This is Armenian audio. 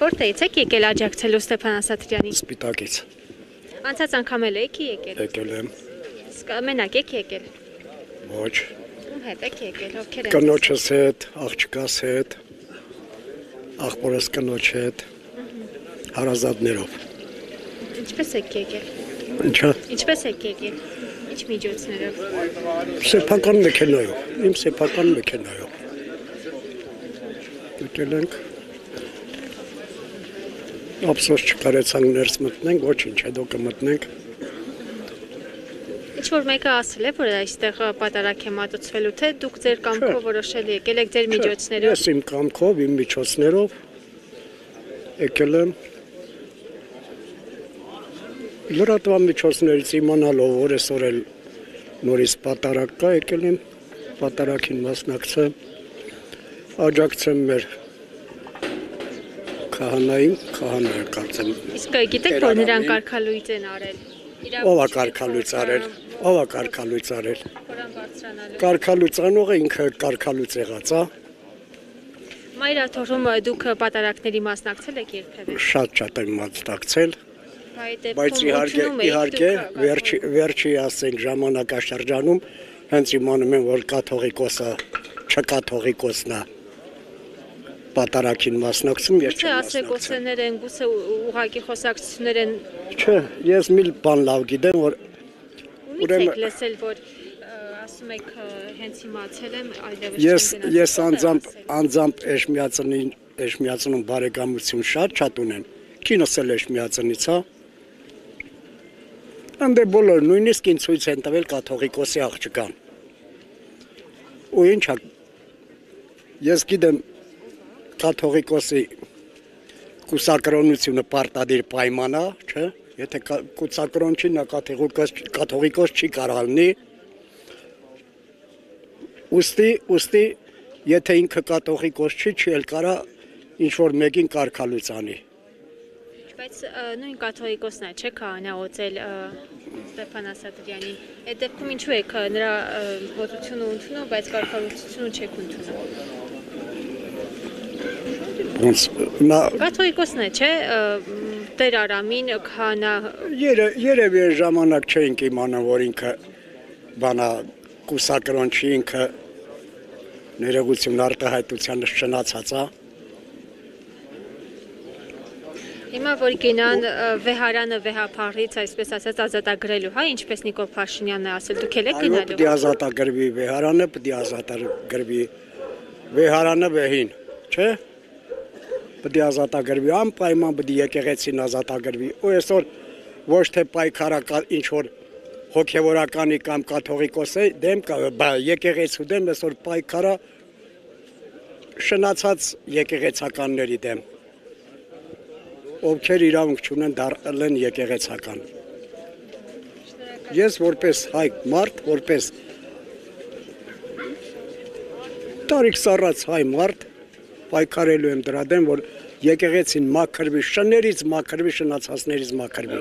Որտեղից եք եկել աջակցելու Ստեփան Ասատրյանին։ Սպիտակից Անցած անգամ էլ եք եկել։ եկել եմ, Մենակ եք եկել։ ոչ, Ում հետ եք եկել, ովքեր են։ կնոջս հետ, աղջկաս հետ, աղբորս կնոջ հետ, հարազատներով, Ինչպես եք եկել։ ինչա, Ինչպես եք եկել։ Ինչ միջոցներով։ սեփական մեքենայով, իմ սեփական մեքենայով, եկել ենք, ափսոս չկարեցանք ներս մտնենք, ոչինչ, հետո կմտնենք, Ինչ-որ մեկը ասել է, որ այստեղ պատարակ է մատուցվելու, թե դուք ձեր կամքով որոշել եկել եք ձեր միջոցներով։ Ես իմ կամքով, իմ միջոցներով եկել եմ լրատվական միջոցներից իմանալով, որ այսօր էլ նորից պատարակ կա, եկել եմ պատարակին մասնակցեմ, աջակցեմ մեր քահանային, քահանայը կարծեմ։ Իսկ գիտեք, որ նրան կարգալույծ են արել։ Ով է կարգալույծ արել, ով է կարգալույծ արել։ Որան բարձրանալու։ Կարգալույծ անողը ինքը կարգալույծ եղած, հա։ Մայրաթորում դուք պատարակների մասնակցել եք երբևէ։ Շատ եմ մասնակցել, բայց Բայց իհարկե վերջի ասենք ժամանակաշրջանում հենց իմանում եմ, որ կաթողիկոսը, չկաթողիկոսն է պատարակին մասնակցում, ես Գուցե ասեկոսեներ են, գուցե ուղղակի խոսակցություններ են։ Չէ, ես մի բան լավ գիտեմ, որ Ումից եք լսել, որ ասում եք հենց իմացել եմ, այլևս ես անձամբ Էշմիածնում բարեկամություն շատ ունեմ, քինս էլ Էշմիածնից, հա։ Անդե բոլոր նույնիսկ ինձ ցույց են տվել կաթողիկոսի աղջկան։ Ու ինչա, ես գիտեմ կաթողիկոսի կուսակրոնությունը պարտադիր պայման է, չէ՞, եթե կուսակրոն չի, նա կաթողիկոս չի կարող լինի։ Ուստի, եթե ինքը կաթողիկոս չի էլ կարա ինչ-որ մեկին կարգալույծ անի։ Բայց նույն կաթողիկոսն է, չէ՞ քահանացել Ստեփան Ասատրյանին։ Այդ դեպքում ինչու եք նրա հոտությունը ընդունում, բայց կարգալույծությունը չեք ընդունում։ Կաթողիկոսն է, չէ՞, Տեր Արամին քահանա։ Երևի ժամանակ չէինք իմանում, որ ինքը բանա կուսակրոն չի, ինքը ներողություն արտահայտությանը շնացած է։ Հիմա որ գնան վեհարանը վեհափառից, այսպես ասած, ազատագրելու, հա, ինչպես Նիկոլ Փաշինյանն է ասել, դուք եք գնալու։ Պետք է ազատագրվի վեհարանը, պետք է ազատագրվի վեհարանը վեհին, չէ՞։ Պետք է ազատագրվի, անպայման պետք է եկեղեցին ազատագրվի։ Ու այսօր ոչ թե պայքարական ինչ որ հոգևորականի կամ կաթողիկոսի դեմ, եկեղեցու դեմ, այսօր պայքարը շնացած եկեղեցականների դեմ, ովքեր իրավունք չունեն դառնալ եկեղեցական։ Ես որպես հայ մարդ, որպես տարիք սառած հայ մարդ պայքարելու եմ դրա դեմ, որ եկեղեցին մաքրվի, շներից մաքրվի, շնացածներից մաքրվի։